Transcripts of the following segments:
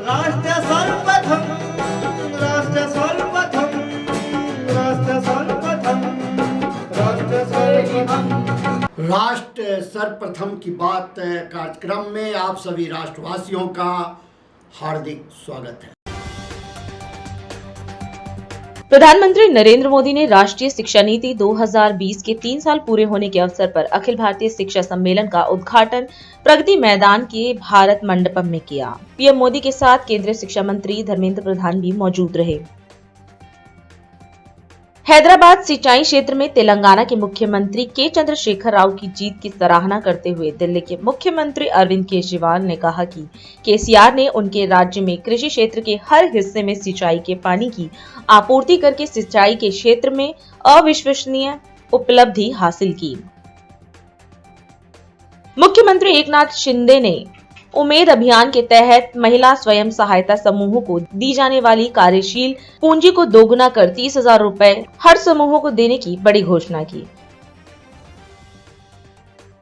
राष्ट्र सर्वप्रथम, राष्ट्र सर्वप्रथम, राष्ट्र सर्वप्रथम, राष्ट्र सर्वप्रथम। राष्ट्र सर्वप्रथम की बात कार्यक्रम में आप सभी राष्ट्रवासियों का हार्दिक स्वागत है। प्रधानमंत्री नरेंद्र मोदी ने राष्ट्रीय शिक्षा नीति 2020 के 3 साल पूरे होने के अवसर पर अखिल भारतीय शिक्षा सम्मेलन का उद्घाटन प्रगति मैदान के भारत मंडपम में किया। पीएम मोदी के साथ केंद्रीय शिक्षा मंत्री धर्मेंद्र प्रधान भी मौजूद रहे। हैदराबाद सिंचाई क्षेत्र में तेलंगाना के मुख्यमंत्री के चंद्रशेखर राव की जीत की सराहना करते हुए दिल्ली के मुख्यमंत्री अरविंद केजरीवाल ने कहा कि केसीआर ने उनके राज्य में कृषि क्षेत्र के हर हिस्से में सिंचाई के पानी की आपूर्ति करके सिंचाई के क्षेत्र में अविश्वसनीय उपलब्धि हासिल की। मुख्यमंत्री एकनाथ शिंदे ने उम्मीद अभियान के तहत महिला स्वयं सहायता समूहों को दी जाने वाली कार्यशील पूंजी को दोगुना कर 30,000 रुपए हर समूह को देने की बड़ी घोषणा की।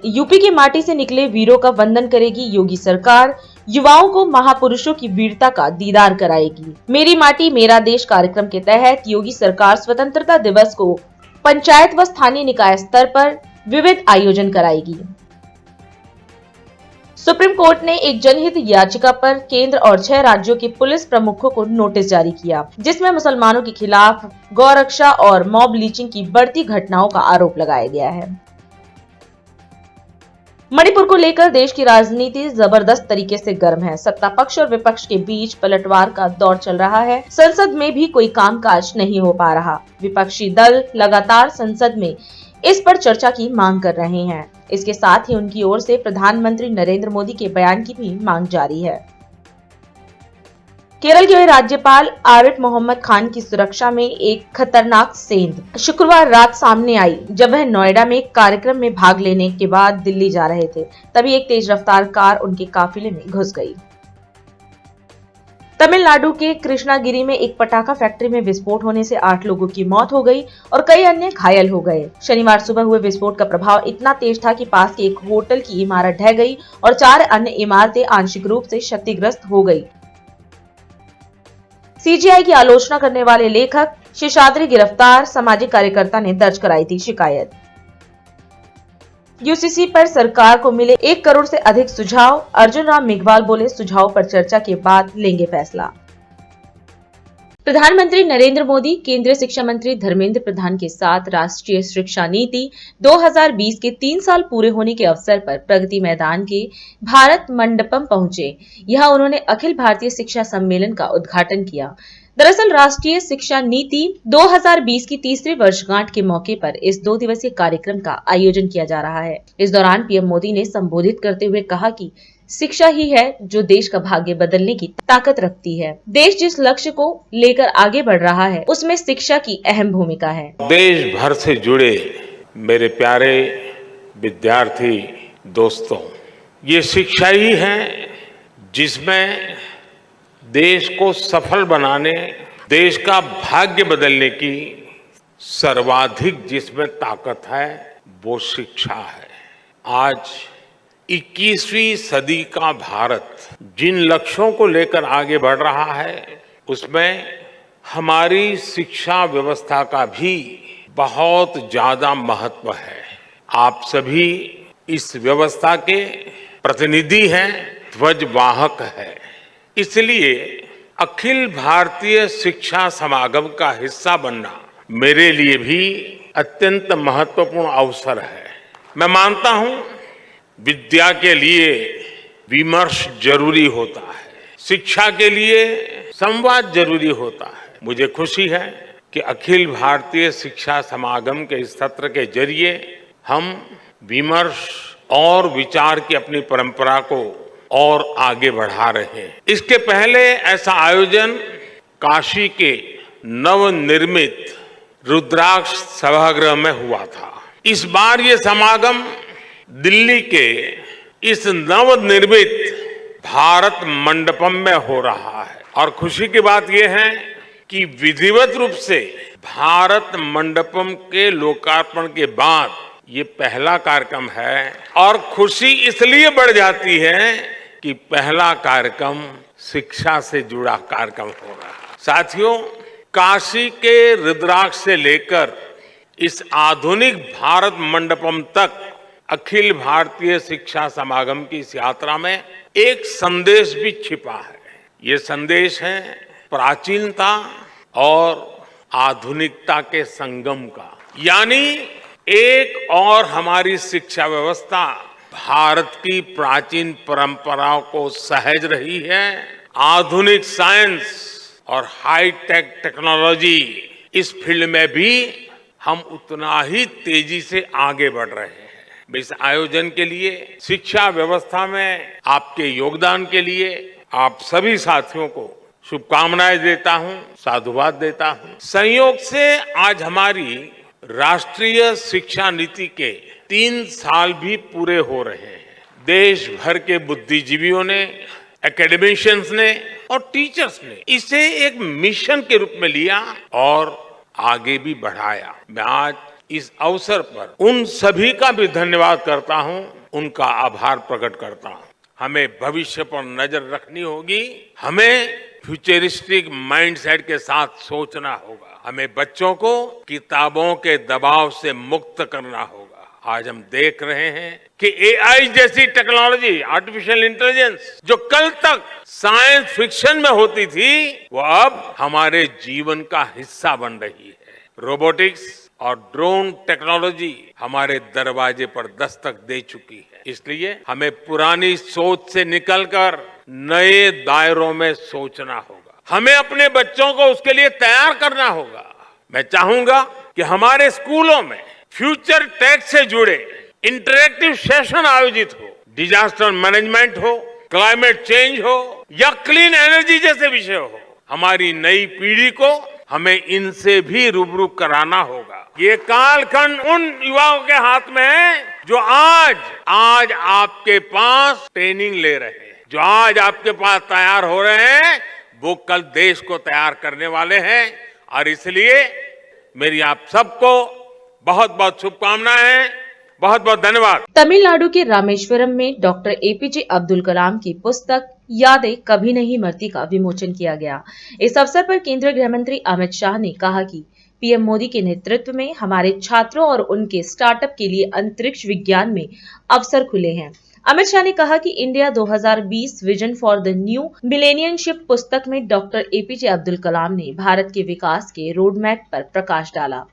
यूपी की माटी से निकले वीरों का वंदन करेगी योगी सरकार, युवाओं को महापुरुषों की वीरता का दीदार कराएगी। मेरी माटी मेरा देश कार्यक्रम के तहत योगी सरकार स्वतंत्रता दिवस को पंचायत व स्थानीय निकाय स्तर पर विविध आयोजन कराएगी। सुप्रीम कोर्ट ने एक जनहित याचिका पर केंद्र और 6 राज्यों के पुलिस प्रमुखों को नोटिस जारी किया, जिसमें मुसलमानों के खिलाफ गौरक्षा और मॉब लिंचिंग की बढ़ती घटनाओं का आरोप लगाया गया है। मणिपुर को लेकर देश की राजनीति जबरदस्त तरीके से गर्म है। सत्ता पक्ष और विपक्ष के बीच पलटवार का दौर चल रहा है। संसद में भी कोई कामकाज नहीं हो पा रहा। विपक्षी दल लगातार संसद में इस पर चर्चा की मांग कर रहे हैं। इसके साथ ही उनकी ओर से प्रधानमंत्री नरेंद्र मोदी के बयान की भी मांग जारी है। केरल के राज्यपाल आरिफ मोहम्मद खान की सुरक्षा में एक खतरनाक सेंध शुक्रवार रात सामने आई, जब वह नोएडा में एक कार्यक्रम में भाग लेने के बाद दिल्ली जा रहे थे। तभी एक तेज रफ्तार कार उनके काफिले में घुस गई। तमिलनाडु के कृष्णागिरी में एक पटाखा फैक्ट्री में विस्फोट होने से 8 लोगों की मौत हो गई और कई अन्य घायल हो गए। शनिवार सुबह हुए विस्फोट का प्रभाव इतना तेज था कि पास के एक होटल की इमारत ढह गई और 4 अन्य इमारतें आंशिक रूप से क्षतिग्रस्त हो गई। सीजीआई की आलोचना करने वाले लेखक शेषाद्री गिरफ्तार, सामाजिक कार्यकर्ता ने दर्ज कराई थी शिकायत। यूसीसी पर सरकार को मिले 1 करोड़ से अधिक सुझाव, अर्जुन राम मेघवाल बोले सुझाव पर चर्चा के बाद लेंगे फैसला। प्रधानमंत्री नरेंद्र मोदी केंद्रीय शिक्षा मंत्री धर्मेंद्र प्रधान के साथ राष्ट्रीय शिक्षा नीति 2020 के 3 साल पूरे होने के अवसर पर प्रगति मैदान के भारत मंडपम पहुंचे। यहाँ उन्होंने अखिल भारतीय शिक्षा सम्मेलन का उद्घाटन किया। दरअसल राष्ट्रीय शिक्षा नीति 2020 की 3री वर्षगांठ के मौके पर इस 2 दिवसीय कार्यक्रम का आयोजन किया जा रहा है। इस दौरान पीएम मोदी ने संबोधित करते हुए कहा कि शिक्षा ही है जो देश का भाग्य बदलने की ताकत रखती है। देश जिस लक्ष्य को लेकर आगे बढ़ रहा है, उसमें शिक्षा की अहम भूमिका है। देश भर से जुड़े मेरे प्यारे विद्यार्थी दोस्तों, ये शिक्षा ही है जिसमें देश को सफल बनाने, देश का भाग्य बदलने की सर्वाधिक जिसमें ताकत है वो शिक्षा है। आज 21वीं सदी का भारत जिन लक्ष्यों को लेकर आगे बढ़ रहा है, उसमें हमारी शिक्षा व्यवस्था का भी बहुत ज्यादा महत्व है। आप सभी इस व्यवस्था के प्रतिनिधि हैं, ध्वजवाहक हैं। इसलिए अखिल भारतीय शिक्षा समागम का हिस्सा बनना मेरे लिए भी अत्यंत महत्वपूर्ण अवसर है। मैं मानता हूं विद्या के लिए विमर्श जरूरी होता है, शिक्षा के लिए संवाद जरूरी होता है। मुझे खुशी है कि अखिल भारतीय शिक्षा समागम के इस सत्र के जरिए हम विमर्श और विचार की अपनी परंपरा को और आगे बढ़ा रहे हैं। इसके पहले ऐसा आयोजन काशी के नवनिर्मित रुद्राक्ष सभागृह में हुआ था। इस बार ये समागम दिल्ली के इस नवनिर्मित भारत मंडपम में हो रहा है और खुशी की बात यह है कि विधिवत रूप से भारत मंडपम के लोकार्पण के बाद ये पहला कार्यक्रम है और खुशी इसलिए बढ़ जाती है कि पहला कार्यक्रम शिक्षा से जुड़ा कार्यक्रम होगा। साथियों, काशी के रुद्राक्ष से लेकर इस आधुनिक भारत मंडपम तक अखिल भारतीय शिक्षा समागम की इस यात्रा में एक संदेश भी छिपा है। ये संदेश है प्राचीनता और आधुनिकता के संगम का। यानी एक और हमारी शिक्षा व्यवस्था भारत की प्राचीन परंपराओं को सहज रही है, आधुनिक साइंस और हाईटेक टेक्नोलॉजी इस फील्ड में भी हम उतना ही तेजी से आगे बढ़ रहे हैं। मैं इस आयोजन के लिए, शिक्षा व्यवस्था में आपके योगदान के लिए आप सभी साथियों को शुभकामनाएं देता हूं, साधुवाद देता हूं। संयोग से आज हमारी राष्ट्रीय शिक्षा नीति के 3 साल भी पूरे हो रहे हैं। देश भर के बुद्धिजीवियों ने, एकेडमिशियंस ने और टीचर्स ने इसे एक मिशन के रूप में लिया और आगे भी बढ़ाया। मैं आज इस अवसर पर उन सभी का भी धन्यवाद करता हूं, उनका आभार प्रकट करता हूं। हमें भविष्य पर नजर रखनी होगी, हमें फ्यूचरिस्टिक माइंडसेट के साथ सोचना होगा, हमें बच्चों को किताबों के दबाव से मुक्त करना होगा। आज हम देख रहे हैं कि एआई जैसी टेक्नोलॉजी, आर्टिफिशियल इंटेलिजेंस, जो कल तक साइंस फिक्शन में होती थी, वो अब हमारे जीवन का हिस्सा बन रही है। रोबोटिक्स और ड्रोन टेक्नोलॉजी हमारे दरवाजे पर दस्तक दे चुकी है। इसलिए हमें पुरानी सोच से निकलकर नए दायरों में सोचना होगा। हमें अपने बच्चों को उसके लिए तैयार करना होगा। मैं चाहूंगा कि हमारे स्कूलों में फ्यूचर टेक से जुड़े इंटरेक्टिव सेशन आयोजित हो, डिजास्टर मैनेजमेंट हो, क्लाइमेट चेंज हो या क्लीन एनर्जी जैसे विषय हो। हमारी नई पीढ़ी को हमें इनसे भी रूबरू कराना होगा। ये कालखंड उन युवाओं के हाथ में है जो आज आपके पास ट्रेनिंग ले रहे हैं, जो आज आपके पास तैयार हो रहे हैं, वो कल देश को तैयार करने वाले हैं। और इसलिए मेरी आप सबको बहुत बहुत शुभकामनाएं, बहुत बहुत धन्यवाद। तमिलनाडु के रामेश्वरम में डॉक्टर एपीजे अब्दुल कलाम की पुस्तक यादें कभी नहीं मरती का विमोचन किया गया। इस अवसर पर केंद्रीय गृह मंत्री अमित शाह ने कहा कि पीएम मोदी के नेतृत्व में हमारे छात्रों और उनके स्टार्टअप के लिए अंतरिक्ष विज्ञान में अवसर खुले हैं। अमित शाह ने कहा कि India 2020 vision for the new millennium पुस्तक में डॉक्टर एपीजे अब्दुल कलाम ने भारत के विकास के रोडमैप पर प्रकाश डाला।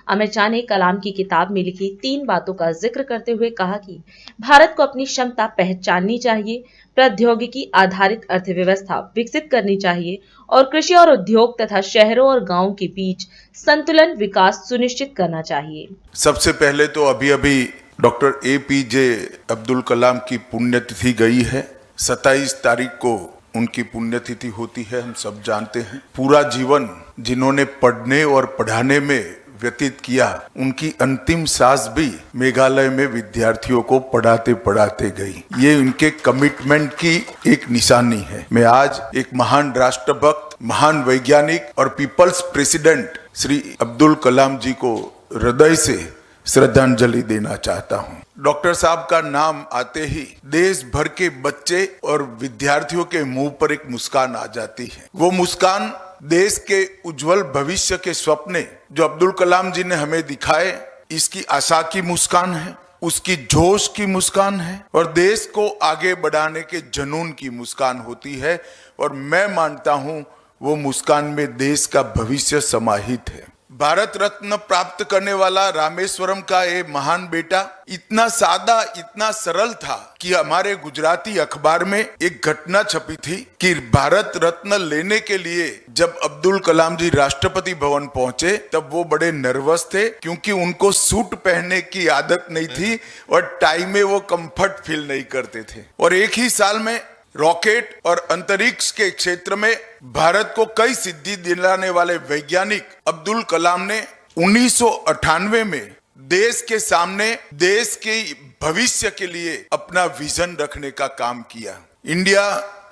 अमित शाह ने कलाम की किताब में लिखी 3 बातों का जिक्र करते हुए कहा कि भारत को अपनी क्षमता पहचाननी चाहिए, प्रौद्योगिकी आधारित अर्थव्यवस्था विकसित करनी चाहिए और कृषि और उद्योग तथा शहरों और गांवों के बीच संतुलन विकास सुनिश्चित करना चाहिए। सबसे पहले तो अभी डॉक्टर एपीजे अब्दुल कलाम की पुण्यतिथि गई है। 27 तारीख को उनकी पुण्यतिथि होती है, हम सब जानते हैं। पूरा जीवन जिन्होंने पढ़ने और पढ़ाने में व्यतीत किया, उनकी अंतिम सांस भी मेघालय में विद्यार्थियों को पढ़ाते पढ़ाते गई। ये उनके कमिटमेंट की एक निशानी है। मैं आज एक महान राष्ट्रभक्त, महान वैज्ञानिक और पीपल्स प्रेसिडेंट श्री अब्दुल कलाम जी को हृदय से श्रद्धांजलि देना चाहता हूँ। डॉक्टर साहब का नाम आते ही देश भर के बच्चे और विद्यार्थियों के मुंह पर एक मुस्कान आ जाती है। वो मुस्कान देश के उज्जवल भविष्य के सपने जो अब्दुल कलाम जी ने हमें दिखाए, इसकी आशा की मुस्कान है, उसकी जोश की मुस्कान है और देश को आगे बढ़ाने के जुनून की मुस्कान होती है। और मैं मानता हूं वो मुस्कान में देश का भविष्य समाहित है। भारत रत्न प्राप्त करने वाला रामेश्वरम का ये महान बेटा इतना सादा, इतना सरल था कि हमारे गुजराती अखबार में एक घटना छपी थी कि भारत रत्न लेने के लिए जब अब्दुल कलाम जी राष्ट्रपति भवन पहुंचे तब वो बड़े नर्वस थे, क्योंकि उनको सूट पहनने की आदत नहीं थी और टाई में वो कंफर्ट फील नहीं करते थे। और एक ही साल में रॉकेट और अंतरिक्ष के क्षेत्र में भारत को कई सिद्धि दिलाने वाले वैज्ञानिक अब्दुल कलाम ने 1998 में देश के सामने देश के भविष्य के लिए अपना विजन रखने का काम किया। India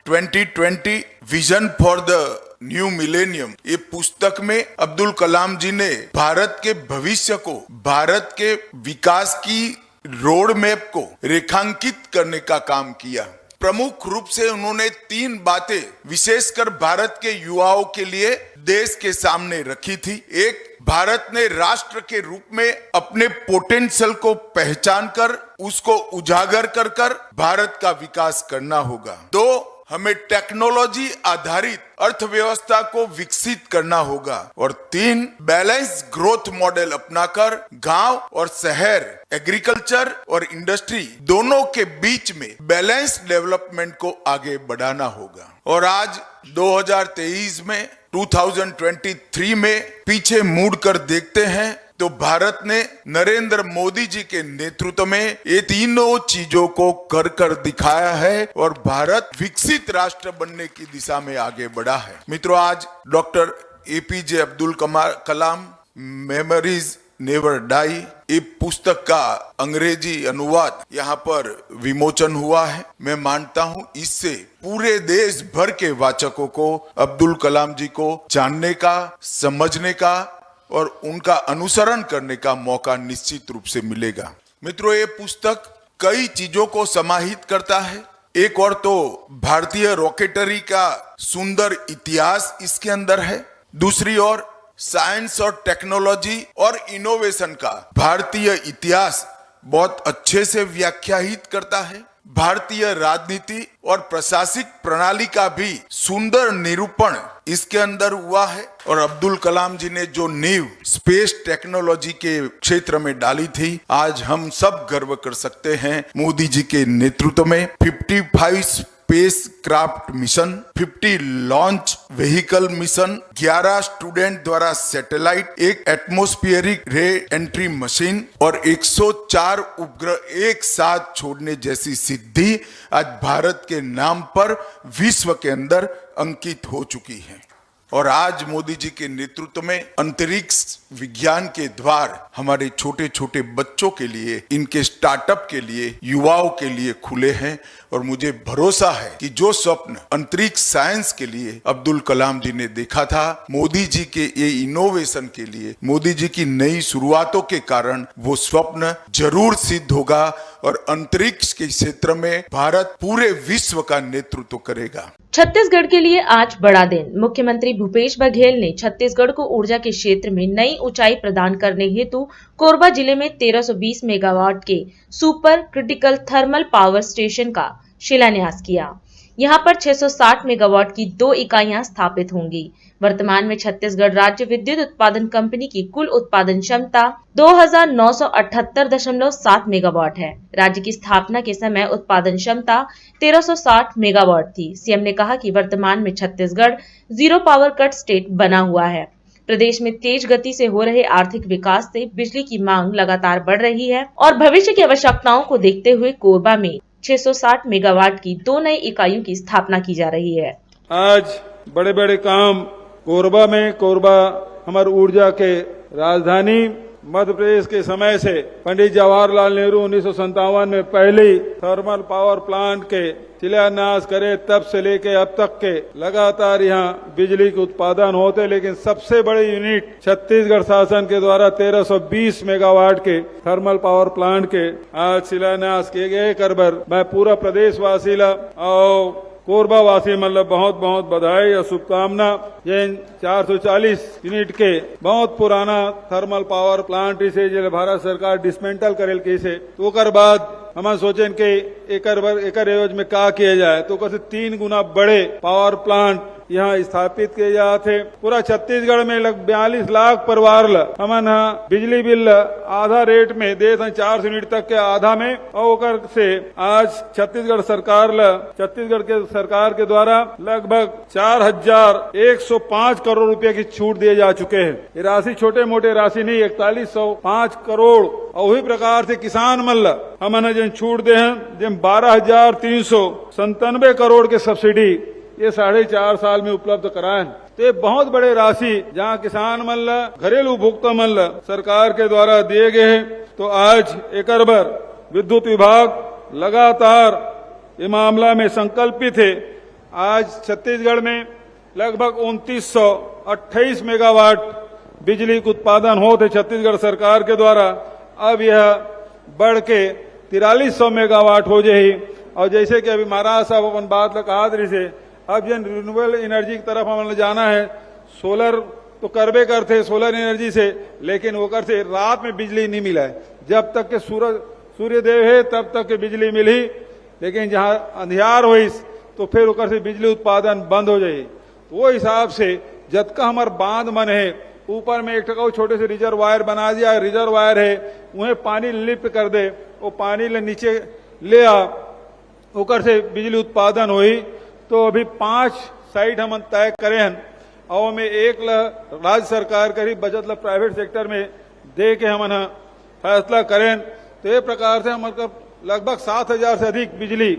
2020 vision for the new millennium, ये पुस्तक में अब्दुल कलाम जी ने भारत के भविष्य को, भारत के विकास की रोड मैप को रेखांकित करने का काम किया। प्रमुख रूप से उन्होंने 3 बातें विशेषकर भारत के युवाओं के लिए देश के सामने रखी थी। एक, भारत ने राष्ट्र के रूप में अपने पोटेंशियल को पहचान कर उसको उजागर कर भारत का विकास करना होगा। 2, हमें टेक्नोलॉजी आधारित अर्थव्यवस्था को विकसित करना होगा। और 3, बैलेंस ग्रोथ मॉडल अपनाकर गांव और शहर, एग्रीकल्चर और इंडस्ट्री दोनों के बीच में बैलेंस डेवलपमेंट को आगे बढ़ाना होगा। और आज 2023 में 2023 में पीछे मुड़कर देखते हैं तो भारत ने नरेंद्र मोदी जी के नेतृत्व में ये तीनों चीजों को कर दिखाया है और भारत विकसित राष्ट्र बनने की दिशा में आगे बढ़ा है। मित्रों, आज doctor APJ Abdul Kalam memories never die ये पुस्तक का अंग्रेजी अनुवाद यहाँ पर विमोचन हुआ है। मैं मानता हूँ इससे पूरे देश भर के वाचकों को अब्दुल कलाम जी को जानने का, समझने का और उनका अनुसरण करने का मौका निश्चित रूप से मिलेगा। मित्रों, ये पुस्तक कई चीजों को समाहित करता है। एक और तो भारतीय रॉकेटरी का सुंदर इतिहास इसके अंदर है, दूसरी ओर साइंस और टेक्नोलॉजी और इनोवेशन का भारतीय इतिहास बहुत अच्छे से व्याख्यायित करता है। भारतीय राजनीति और प्रशासनिक प्रणाली का भी सुंदर निरूपण इसके अंदर हुआ है। और अब्दुल कलाम जी ने जो नींव स्पेस टेक्नोलॉजी के क्षेत्र में डाली थी, आज हम सब गर्व कर सकते हैं मोदी जी के नेतृत्व में 55 space craft mission, 50 launch vehicle mission, 11 student द्वारा सैटेलाइट, एक एटमॉस्फेरिक रे एंट्री मशीन और 104 उपग्रह एक साथ छोड़ने जैसी सिद्धि आज भारत के नाम पर विश्व के अंदर अंकित हो चुकी है। और आज मोदी जी के नेतृत्व में अंतरिक्ष विज्ञान के द्वार हमारे छोटे छोटे बच्चों के लिए, इनके स्टार्टअप के लिए, युवाओं के लिए खुले हैं। और मुझे भरोसा है कि जो स्वप्न अंतरिक्ष साइंस के लिए अब्दुल कलाम जी ने देखा था, मोदी जी के ये इनोवेशन के लिए, मोदी जी की नई शुरुआतों के कारण वो स्वप्न जरूर सिद्ध होगा और अंतरिक्ष के क्षेत्र में भारत पूरे विश्व का नेतृत्व करेगा। छत्तीसगढ़ के लिए आज बड़ा दिन। मुख्यमंत्री भूपेश बघेल ने छत्तीसगढ़ को ऊर्जा के क्षेत्र में नई ऊंचाई प्रदान करने हेतु कोरबा जिले में 1320 मेगावाट के super critical thermal power station का शिलान्यास किया। यहां पर 660 मेगावाट की 2 इकाइयां स्थापित होंगी। वर्तमान में छत्तीसगढ़ राज्य विद्युत उत्पादन कंपनी की कुल उत्पादन क्षमता 2978.7 मेगावाट है। राज्य की स्थापना के समय उत्पादन क्षमता 1360 मेगावाट थी। सीएम ने कहा कि वर्तमान में Chhattisgarh zero power cut state बना हुआ है। प्रदेश में तेज गति से हो रहे आर्थिक विकास से बिजली की मांग लगातार बढ़ रही है और भविष्य की आवश्यकताओं को देखते हुए कोरबा में 660 मेगावाट की 2 नई इकाइयों की स्थापना की जा रही है। आज बड़े बड़े काम कोरबा में, कोरबा हमारी ऊर्जा के राजधानी मध्य प्रदेश के समय से पंडित जवाहरलाल नेहरू 1957 में पहली थर्मल पावर प्लांट के शिलान्यास करे, तब से लेके अब तक के लगातार यहाँ बिजली के उत्पादन होते। लेकिन सबसे बड़े यूनिट छत्तीसगढ़ शासन के द्वारा 1320 मेगावाट के थर्मल पावर प्लांट के आज शिलान्यास किए गए। करबर मैं पूरा प्रदेशवासी ला और कोरबा वासी मतलब बहुत बहुत बधाई और शुभकामना। ये 440 यूनिट के बहुत पुराना थर्मल पावर प्लांट इसे जो भारत सरकार डिसमेंटल करेल के से ओकर बाद हम सोचें कि एकर एवज में का किया जाए, तो कैसे 3 गुना बड़े पावर प्लांट यहाँ स्थापित किए जाते। पूरा छत्तीसगढ़ में लगभग 42 लाख परिवार हमन बिजली बिल आधा रेट में दे 400 यूनिट तक के आधा में, और से आज छत्तीसगढ़ सरकार के द्वारा लगभग 4105 करोड़ रुपए की छूट दिए जा चुके हैं। ये राशि छोटे मोटे राशि नहीं, 4105 करोड़। और वही प्रकार से किसान मल्ल हमन जिन छूट दे हैं, जिन 12,397 करोड़ के सब्सिडी ये 4.5 साल में उपलब्ध कराए। तो ये बहुत बड़े राशि जहाँ किसान मल्ल, घरेलू उपभोक्ता मल्ल सरकार के द्वारा दिए गए हैं। तो आज एक विद्युत विभाग लगातार ये मामला में संकल्पित है। आज छत्तीसगढ़ में लगभग 2928 मेगावाट बिजली का उत्पादन होते छत्तीसगढ़ सरकार के द्वारा। अब यह बढ़ के 4300 मेगावाट हो जाए और जैसे कि अभी महाराज साहब अपन बात कहा रही से, अब जन रिन्यूएबल एनर्जी की तरफ हमें जाना है। सोलर तो करबे करते सोलर एनर्जी से, लेकिन वो कर से रात में बिजली नहीं मिला है। जब तक के सूर्यदेव है तब तक के बिजली मिली, लेकिन जहां अंधियार हुई तो फिर ओकर से बिजली उत्पादन बंद हो जाये। वो हिसाब से जब का हमार बांध मन है, ऊपर में एक टका छोटे से रिजर्वायर बना दिया, रिजर्वायर है उन्हें पानी लिफ्ट कर दे, वो पानी ले नीचे ले आ, ओकर से बिजली उत्पादन हुई। तो अभी 5 साइट हम तय करे हैं और में एक राज्य सरकार करी, बचत प्राइवेट सेक्टर में दे के हम फैसला करें। तो ये प्रकार से हमारे लगभग 7,000 से अधिक बिजली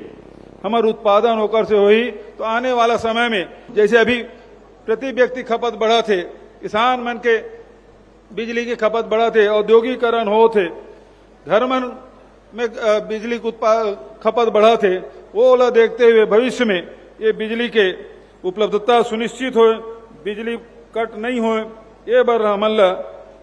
हमारे उत्पादन होकर से हुई। तो आने वाला समय में जैसे अभी प्रति व्यक्ति खपत बढ़ा थे, किसान मन के बिजली की खपत बढ़ा थे, औद्योगिकरण हो थे, घर मन में बिजली की खपत बढ़ा थे, वो वाला देखते हुए भविष्य में ये बिजली के उपलब्धता सुनिश्चित हो, बिजली कट नहीं हो, ये बार हमें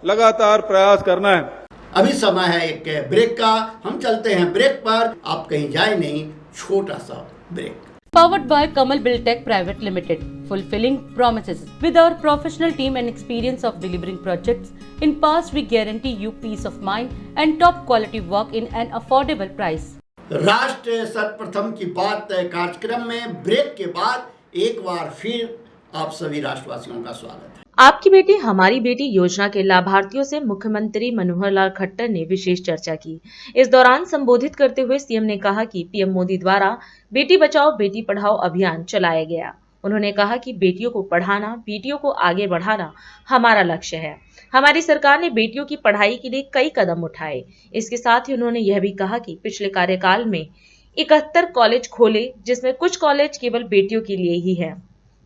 लगातार प्रयास करना है। अभी समय है एक ब्रेक का, हम चलते हैं ब्रेक पर, आप कहीं जाए नहीं, छोटा सा break. Powered by Kamal Buildtech Private Limited, fulfilling promises. With our professional team and experience of delivering projects, in past we guarantee you peace of mind and top quality work in an affordable price. राष्ट्र सर्वप्रथम की बात कार्यक्रम में break के बाद एक बार फिर आप सभी राष्ट्रवासियों का स्वागत है। आपकी बेटी हमारी बेटी योजना के लाभार्थियों से मुख्यमंत्री मनोहर लाल खट्टर ने विशेष चर्चा की। इस दौरान संबोधित करते हुए सीएम ने कहा कि पीएम मोदी द्वारा बेटी बचाओ बेटी पढ़ाओ अभियान चलाया गया। उन्होंने कहा कि बेटियों को पढ़ाना, बेटियों को आगे बढ़ाना हमारा लक्ष्य है। हमारी सरकार ने बेटियों की पढ़ाई के लिए कई कदम उठाए। इसके साथ ही उन्होंने यह भी कहा कि पिछले कार्यकाल में 71 कॉलेज खोले, जिसमें कुछ कॉलेज केवल बेटियों के लिए ही है।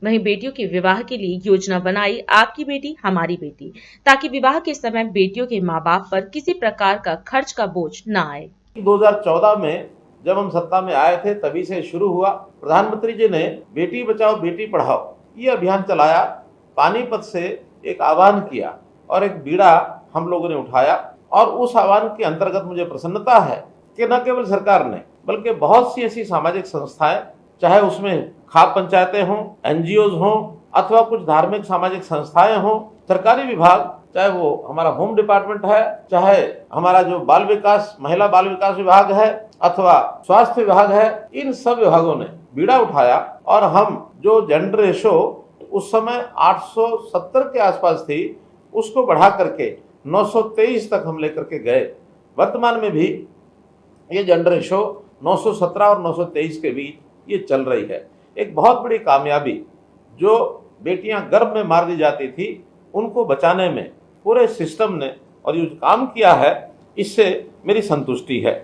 वहीं बेटियों के विवाह के लिए योजना बनाई आपकी बेटी हमारी बेटी, ताकि विवाह के समय बेटियों के माँ बाप पर किसी प्रकार का खर्च का बोझ न आए। 2014 में जब हम सत्ता में आए थे तभी से शुरू हुआ। प्रधानमंत्री जी ने बेटी बचाओ बेटी पढ़ाओ ये अभियान चलाया, पानीपत से एक आह्वान किया और एक बीड़ा हम लोगों ने उठाया। और उस आह्वान के अंतर्गत मुझे प्रसन्नता है कि न केवल सरकार ने बल्कि बहुत सी ऐसी सामाजिक संस्थाएं, चाहे उसमें खाप पंचायतें हों, एनजीओज हों अथवा कुछ धार्मिक सामाजिक संस्थाएं हों, सरकारी विभाग, चाहे वो हमारा होम डिपार्टमेंट है, चाहे हमारा जो बाल विकास महिला बाल विकास विभाग है अथवा स्वास्थ्य विभाग है, इन सब विभागों ने बीड़ा उठाया और हम जो जेंडर रेशो उस समय 870 के आसपास थी उसको बढ़ा करके 923 तक हम लेकर के गए। वर्तमान में भी ये जेंडर रेशो 917 और 923 के बीच ये चल रही है। एक बहुत बड़ी कामयाबी, जो बेटियां गर्भ में मार दी जाती थी उनको बचाने में पूरे सिस्टम ने और ये काम किया है, इससे मेरी संतुष्टि है।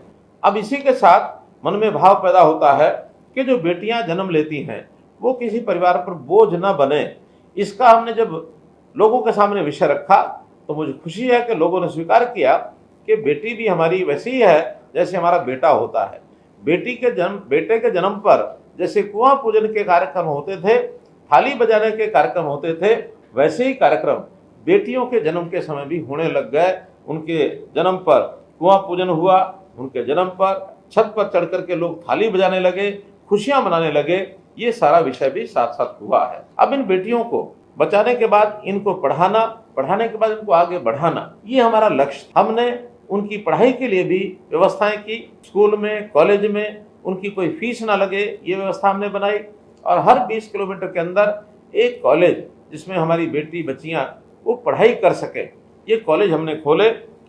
अब इसी के साथ मन में भाव पैदा होता है कि जो बेटियां जन्म लेती हैं वो किसी परिवार पर बोझ न बने। इसका हमने जब लोगों के सामने विषय रखा तो मुझे खुशी है कि लोगों ने स्वीकार किया कि बेटी भी हमारी वैसी ही है जैसे हमारा बेटा होता है। बेटे के जन्म पर जैसे कुआं पूजन के कार्यक्रम होते थे, थाली बजाने के कार्यक्रम होते थे, वैसे ही कार्यक्रम बेटियों के जन्म के समय भी होने लग गए। उनके जन्म पर कुआं पूजन हुआ, उनके जन्म पर छत पर चढ़ करके लोग थाली बजाने लगे, खुशियां मनाने लगे। ये सारा विषय भी साथ साथ हुआ है। अब इन बेटियों को बचाने के बाद इनको पढ़ाना, पढ़ाने के बाद इनको आगे बढ़ाना, ये हमारा लक्ष्य। हमने उनकी पढ़ाई के लिए भी व्यवस्थाएं की, स्कूल में, कॉलेज में उनकी कोई फीस ना लगे ये व्यवस्था हमने बनाई। और हर 20 किलोमीटर के अंदर एक कॉलेज जिसमें हमारी बेटी बच्चियां वो पढ़ाई कर सके, ये कॉलेज हमने खोले।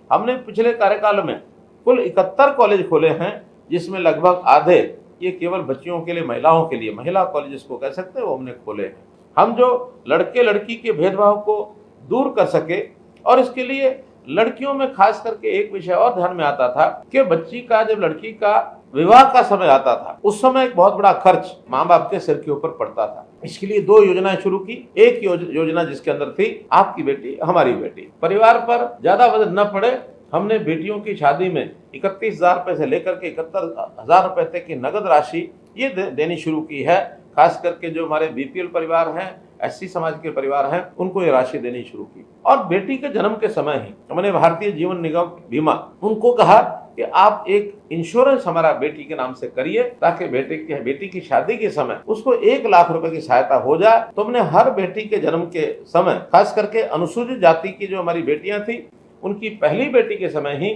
हमने पिछले कार्यकाल में कुल 71 कॉलेज खोले हैं, जिसमें लगभग आधे ये केवल बच्चियों के लिए, महिलाओं के लिए, महिला कॉलेज को कह सकते हैं, वो हमने खोले हैं। हम जो लड़के लड़की के भेदभाव को दूर कर सके, और इसके लिए लड़कियों में खास करके एक विषय और ध्यान में आता था कि बच्ची का, जब लड़की का विवाह का समय आता था उस समय एक बहुत बड़ा खर्च माँ बाप के सिर के ऊपर पड़ता था। इसके लिए 2 योजनाएं शुरू की। एक योजना जिसके अंदर थी आपकी बेटी हमारी बेटी, परिवार पर ज्यादा वजन न पड़े, हमने बेटियों की शादी में 31,000 रुपए से लेकर के 71,000 रुपए तक की नगद राशि ये देनी शुरू की है। खास करके जो हमारे बीपीएल परिवार हैं, एससी समाज के परिवार हैं, उनको ये राशि देनी शुरू की। और बेटी के जन्म के समय ही हमने भारतीय जीवन निगम बीमा उनको कहा कि आप एक इंश्योरेंस हमारा बेटी के नाम से करिए, ताकि बेटी की शादी के समय उसको 1 लाख रुपए की सहायता हो जाए। तो हमने हर बेटी के जन्म के समय, खास करके अनुसूचित जाति की जो हमारी बेटियां थी, उनकी पहली बेटी के समय ही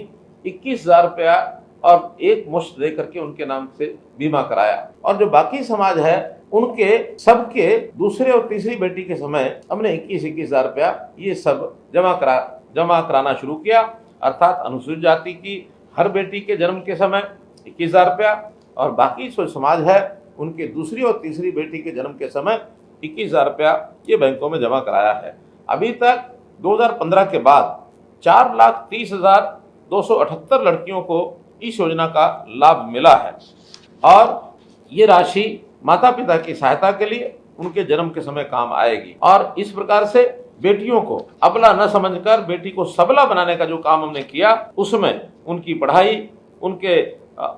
21,000 रुपया और एक मुश्त दे करके उनके नाम से बीमा कराया। और जो बाकी समाज है उनके सबके दूसरे और तीसरी बेटी के समय हमने 21,000 रुपया ये सब जमा कराना शुरू किया। अर्थात अनुसूचित जाति की हर बेटी के जन्म के समय 21,000 रुपया और बाकी जो समाज है उनके दूसरी और तीसरी बेटी के जन्म के समय 21,000 रुपया ये बैंकों में जमा कराया है। अभी तक 2015 के बाद 4,30,278 लड़कियों को इस योजना का लाभ मिला है और ये राशि माता पिता की सहायता के लिए उनके जन्म के समय काम आएगी। और इस प्रकार से बेटियों को अबला न समझकर बेटी को सबला बनाने का जो काम हमने किया, उसमें उनकी पढ़ाई, उनके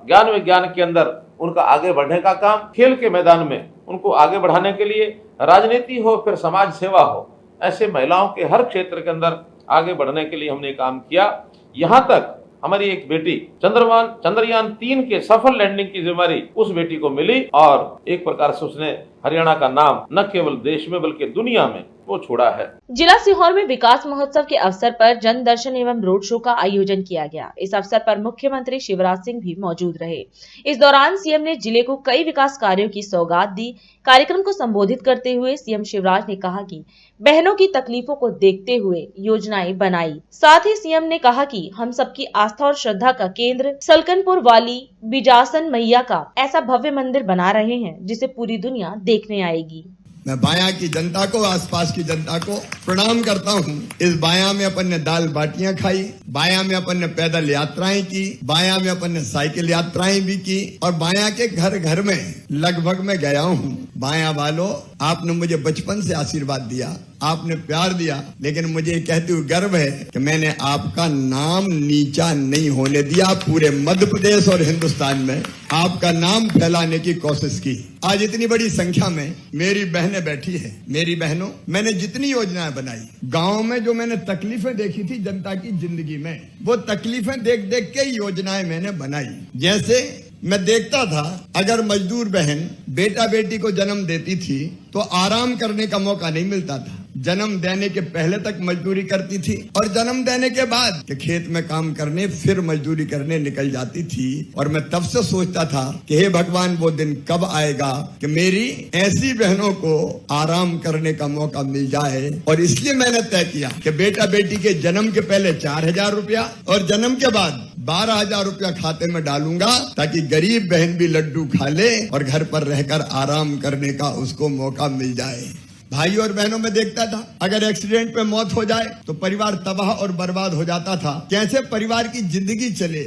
ज्ञान विज्ञान के अंदर उनका आगे बढ़ने का काम, खेल के मैदान में उनको आगे बढ़ाने के लिए, राजनीति हो फिर समाज सेवा हो, ऐसे महिलाओं के हर क्षेत्र के अंदर आगे बढ़ने के लिए हमने काम किया। यहाँ तक हमारी एक बेटी चंद्रयान 3 के सफल लैंडिंग की जिम्मेदारी उस बेटी को मिली और एक प्रकार से उसने हरियाणा का नाम न केवल देश में बल्कि दुनिया में वो छोड़ा है। जिला सीहोर में विकास महोत्सव के अवसर पर जन दर्शन एवं रोड शो का आयोजन किया गया। इस अवसर पर मुख्यमंत्री शिवराज सिंह भी मौजूद रहे। इस दौरान सीएम ने जिले को कई विकास कार्यों की सौगात दी। कार्यक्रम को संबोधित करते हुए सीएम शिवराज ने कहा कि बहनों की तकलीफों को देखते हुए योजनाएं बनाई। साथ ही सीएम ने कहा कि हम सबकी आस्था और श्रद्धा का केंद्र सलकनपुर वाली बिजासन मैया का ऐसा भव्य मंदिर बना रहे हैं जिसे पूरी दुनिया देखने आएगी। मैं बाया की जनता को, आसपास की जनता को प्रणाम करता हूँ। इस बाया में अपन ने दाल बाटियां खाई, बाया में अपन ने पैदल यात्राएं की, बाया में अपन ने साइकिल यात्राएं भी की और बाया के घर घर में लगभग मैं गया हूँ। बाया वालों, आपने मुझे बचपन से आशीर्वाद दिया, आपने प्यार दिया, लेकिन मुझे कहते हुए गर्व है कि मैंने आपका नाम नीचा नहीं होने दिया। पूरे मध्य प्रदेश और हिंदुस्तान में आपका नाम फैलाने की कोशिश की। आज इतनी बड़ी संख्या में मेरी बहनें बैठी है। मेरी बहनों, मैंने जितनी योजनाएं बनाई, गांव में जो मैंने तकलीफें देखी थी जनता की जिंदगी में, वो तकलीफें देख देख के योजनाएं मैंने बनाई। जैसे मैं देखता था, अगर मजदूर बहन बेटा बेटी को जन्म देती थी तो आराम करने का मौका नहीं मिलता था। जन्म देने के पहले तक मजदूरी करती थी और जन्म देने के बाद कि खेत में काम करने फिर मजदूरी करने निकल जाती थी। और मैं तब से सोचता था कि हे भगवान, वो दिन कब आएगा कि मेरी ऐसी बहनों को आराम करने का मौका मिल जाए। और इसलिए मैंने तय किया कि बेटा बेटी के जन्म के पहले 4,000 रुपया और जन्म के बाद 12,000 रुपया खाते में डालूंगा, ताकि गरीब बहन भी लड्डू खा ले और घर पर रहकर आराम करने का उसको मौका मिल जाए। भाइयों और बहनों, में देखता था अगर एक्सीडेंट पे मौत हो जाए तो परिवार तबाह और बर्बाद हो जाता था। कैसे परिवार की जिंदगी चले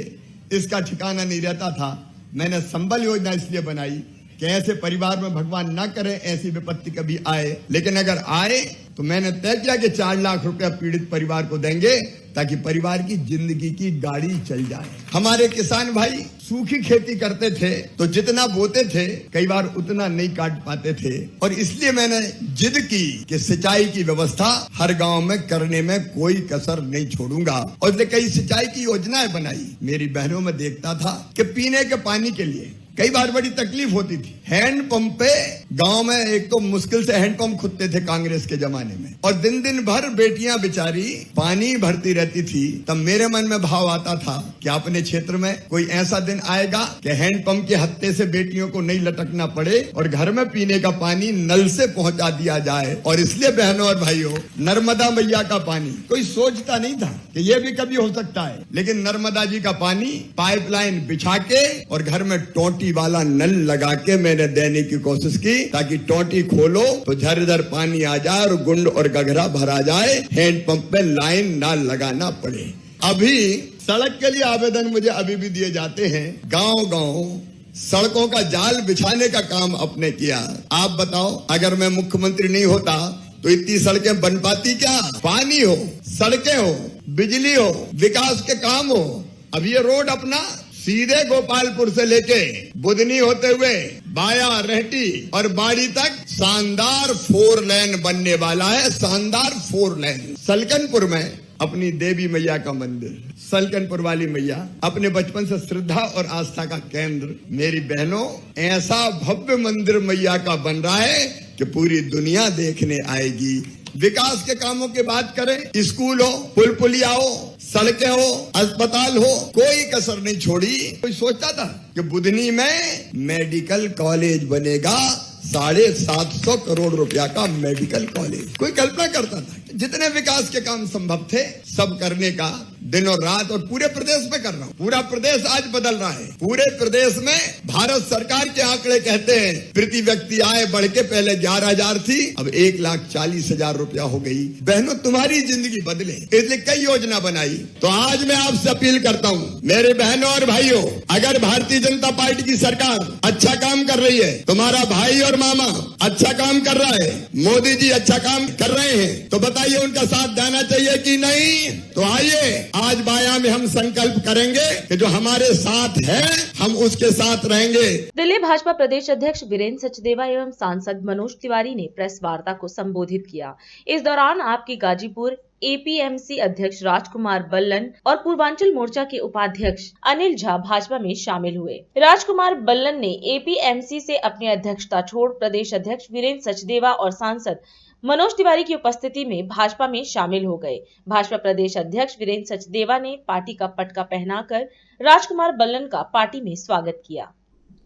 इसका ठिकाना नहीं रहता था। मैंने संबल योजना इसलिए बनाई कि ऐसे परिवार में भगवान ना करे ऐसी विपत्ति कभी आए, लेकिन अगर आए तो मैंने तय किया कि 4 लाख रुपया पीड़ित परिवार को देंगे ताकि परिवार की जिंदगी की गाड़ी चल जाए। हमारे किसान भाई सूखी खेती करते थे तो जितना बोते थे कई बार उतना नहीं काट पाते थे, और इसलिए मैंने जिद की कि सिंचाई की व्यवस्था हर गांव में करने में कोई कसर नहीं छोड़ूंगा और इसलिए कई सिंचाई की योजनाएं बनाई। मेरी बहनों में देखता था कि पीने के पानी के लिए कई बार बड़ी तकलीफ होती थी। हैंडपंप पे गांव में एक तो मुश्किल से हैंडपंप खुदते थे कांग्रेस के जमाने में, और दिन दिन भर बेटियां बेचारी पानी भरती रहती थी। तब मेरे मन में भाव आता था कि अपने क्षेत्र में कोई ऐसा दिन आएगा कि हैंडपंप के हत्थे से बेटियों को नहीं लटकना पड़े और घर में पीने का पानी नल से पहुंचा दिया जाए। और इसलिए बहनों और भाइयों, नर्मदा मैया का पानी कोई सोचता नहीं था कि ये भी कभी हो सकता है, लेकिन नर्मदा जी का पानी पाइपलाइन बिछा के और घर में टोटी वाला नल लगा के मैंने देने की कोशिश की, ताकि टोटी खोलो तो झरझर पानी आ जाए और गुंड और गघरा भरा जाए, हैंडपंप पे लाइन ना लगाना पड़े। अभी सड़क के लिए आवेदन मुझे अभी भी दिए जाते हैं। गांव गांव सड़कों का जाल बिछाने का काम अपने किया। आप बताओ, अगर मैं मुख्यमंत्री नहीं होता तो इतनी सड़कें बन पाती क्या? पानी हो, सड़कें हो, बिजली हो, विकास के काम हो। अब ये रोड अपना सीधे गोपालपुर से लेके बुधनी होते हुए बाया, रहटी और बाड़ी तक शानदार 4 लेन बनने वाला है। शानदार 4 लेन। सलकनपुर में अपनी देवी मैया का मंदिर, सलकनपुर वाली मैया अपने बचपन से श्रद्धा और आस्था का केंद्र। मेरी बहनों, ऐसा भव्य मंदिर मैया का बन रहा है कि पूरी दुनिया देखने आएगी। विकास के कामों की बात करें, स्कूल हो, पुल पुलिया हो, सड़कें हो, अस्पताल हो, कोई कसर नहीं छोड़ी। कोई सोचता था कि बुधनी में मेडिकल कॉलेज बनेगा, 750 करोड़ रुपया का मेडिकल कॉलेज। कोई कल्पना करता था? जितने विकास के काम संभव थे सब करने का दिन और रात, और पूरे प्रदेश में कर रहा हूँ। पूरा प्रदेश आज बदल रहा है। पूरे प्रदेश में भारत सरकार के आंकड़े कहते हैं प्रति व्यक्ति आय बढ़ के पहले 11,000 थी, अब 1,40,000 रुपया हो गई। बहनों, तुम्हारी जिंदगी बदले इसलिए कई योजना बनाई। तो आज मैं आपसे अपील करता हूँ, मेरे बहनों और भाइयों, अगर भारतीय जनता पार्टी की सरकार अच्छा काम कर रही है, तुम्हारा भाई और मामा अच्छा काम कर रहा है, मोदी जी अच्छा काम कर रहे हैं, तो बताइए उनका साथ देना चाहिए कि नहीं? तो आइए आज बाया में हम संकल्प करेंगे कि जो हमारे साथ है हम उसके साथ रहेंगे। दिल्ली भाजपा प्रदेश अध्यक्ष वीरेंद्र सचदेवा एवं सांसद मनोज तिवारी ने प्रेस वार्ता को संबोधित किया। इस दौरान आपकी गाजीपुर एपीएमसी अध्यक्ष राजकुमार बल्लन और पूर्वांचल मोर्चा के उपाध्यक्ष अनिल झा भाजपा में शामिल हुए। राजकुमार बल्लन ने एपीएमसी से अपनी अध्यक्षता छोड़ प्रदेश अध्यक्ष वीरेंद्र सचदेवा और सांसद मनोज तिवारी की उपस्थिति में भाजपा में शामिल हो गए। भाजपा प्रदेश अध्यक्ष वीरेंद्र सचदेवा ने पार्टी का पटका पहनाकर राजकुमार बल्लन का पार्टी में स्वागत किया।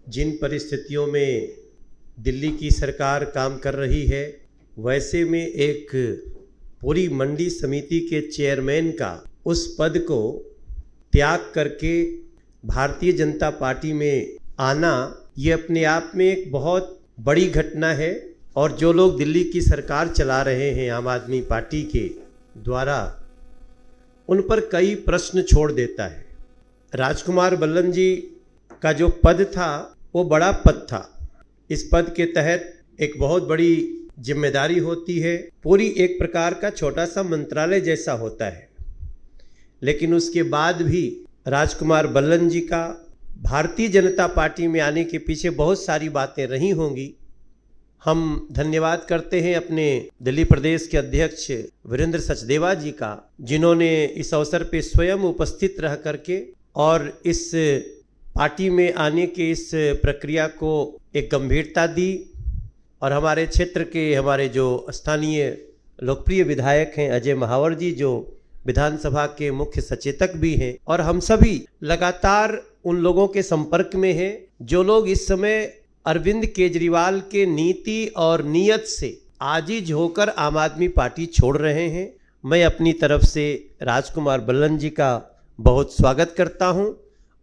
जिन परिस्थितियों में दिल्ली की सरकार काम कर रही है, वैसे में एक पूरी मंडी समिति के चेयरमैन का उस पद को त्याग करके भारतीय जनता पार्टी में आना, ये अपने आप में एक बहुत बड़ी घटना है। और जो लोग दिल्ली की सरकार चला रहे हैं आम आदमी पार्टी के द्वारा, उन पर कई प्रश्न छोड़ देता है। राजकुमार बल्लन जी का जो पद था वो बड़ा पद था। इस पद के तहत एक बहुत बड़ी जिम्मेदारी होती है, पूरी एक प्रकार का छोटा सा मंत्रालय जैसा होता है। लेकिन उसके बाद भी राजकुमार बल्लन जी का भारतीय जनता पार्टी में आने के पीछे बहुत सारी बातें रही होंगी। हम धन्यवाद करते हैं अपने दिल्ली प्रदेश के अध्यक्ष वीरेंद्र सचदेवा जी का, जिन्होंने इस अवसर पे स्वयं उपस्थित रह करके और इस पार्टी में आने के इस प्रक्रिया को एक गंभीरता दी। और हमारे क्षेत्र के हमारे जो स्थानीय लोकप्रिय विधायक हैं अजय महावर जी, जो विधानसभा के मुख्य सचेतक भी हैं, और हम सभी लगातार उन लोगों के संपर्क में हैं जो लोग इस समय अरविंद केजरीवाल के नीति और नीयत से आजिज होकर आम आदमी पार्टी छोड़ रहे हैं। मैं अपनी तरफ से राजकुमार बल्लन जी का बहुत स्वागत करता हूं,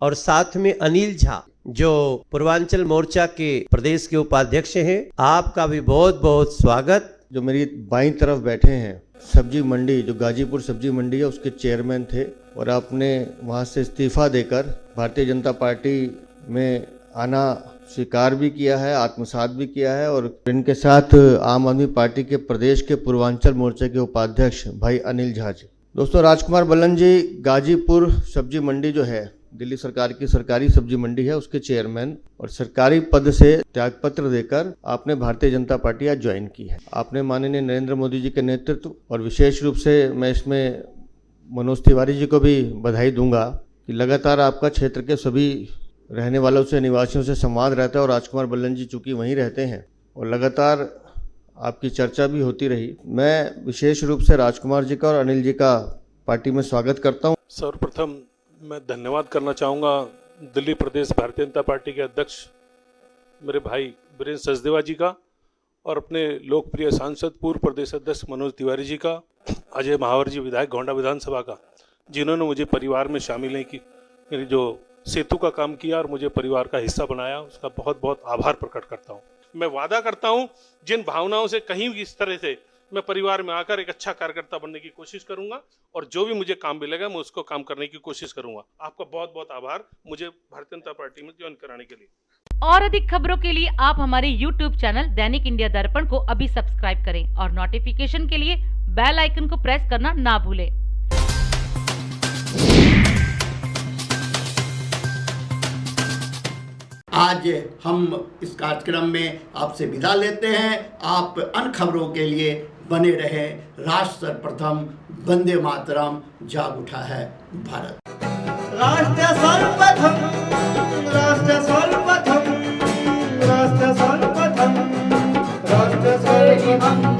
और साथ में अनिल झा जो पूर्वांचल मोर्चा के प्रदेश के उपाध्यक्ष हैं, आपका भी बहुत बहुत स्वागत। जो मेरी बाईं तरफ बैठे हैं, सब्जी मंडी जो गाजीपुर सब्जी मंडी है उसके चेयरमैन थे, और आपने वहां से इस्तीफा देकर भारतीय जनता पार्टी में आना स्वीकार भी किया है, आत्मसात भी किया है। और इनके साथ आम आदमी पार्टी के प्रदेश के पूर्वांचल मोर्चे के उपाध्यक्ष भाई अनिल झा जी। दोस्तों, राजकुमार बल्लन जी गाजीपुर सब्जी मंडी जो है दिल्ली सरकार की सरकारी सब्जी मंडी है, उसके चेयरमैन और सरकारी पद से त्यागपत्र देकर आपने भारतीय जनता पार्टी आज ज्वाइन की है। आपने माननीय नरेंद्र मोदी जी के नेतृत्व, और विशेष रूप से मैं इसमें मनोज तिवारी जी को भी बधाई दूंगा कि लगातार आपका क्षेत्र के सभी रहने वालों से, निवासियों से संवाद रहता है। और राजकुमार बल्लन जी चूँकि वहीं रहते हैं और लगातार आपकी चर्चा भी होती रही। मैं विशेष रूप से राजकुमार जी का और अनिल जी का पार्टी में स्वागत करता हूं। सर्वप्रथम मैं धन्यवाद करना चाहूँगा दिल्ली प्रदेश भारतीय जनता पार्टी के अध्यक्ष मेरे भाई वीरेंद्र सचदेवा जी का, और अपने लोकप्रिय सांसद पूर्व प्रदेश अध्यक्ष मनोज तिवारी जी का, अजय महावर जी विधायक गोंडा विधानसभा का, जिन्होंने मुझे परिवार में शामिल नहीं की, मेरी जो सेतु का काम किया और मुझे परिवार का हिस्सा बनाया, उसका बहुत बहुत आभार प्रकट करता हूँ। मैं वादा करता हूँ जिन भावनाओं से कहीं भी इस तरह से मैं परिवार में आकर एक अच्छा कार्यकर्ता बनने की कोशिश करूंगा, और जो भी मुझे काम मिलेगा मैं उसको काम करने की कोशिश करूंगा। आपका बहुत बहुत आभार मुझे भारतीय जनता पार्टी में ज्वाइन कराने के लिए। और अधिक खबरों के लिए आप हमारे YouTube चैनल दैनिक इंडिया दर्पण को अभी सब्सक्राइब करें और नोटिफिकेशन के लिए बेल आइकन को प्रेस करना ना भूलें। आज हम इस कार्यक्रम में आपसे विदा लेते हैं। आप अन्य खबरों के लिए बने रहे। राष्ट्र सर्वप्रथम, वंदे मातरम, जाग उठा है भारत। राष्ट्र सर्वप्रथम, राष्ट्र सर्वप्रथम, राष्ट्र सर्वप्रथम, राष्ट्र सर्वप्रथम।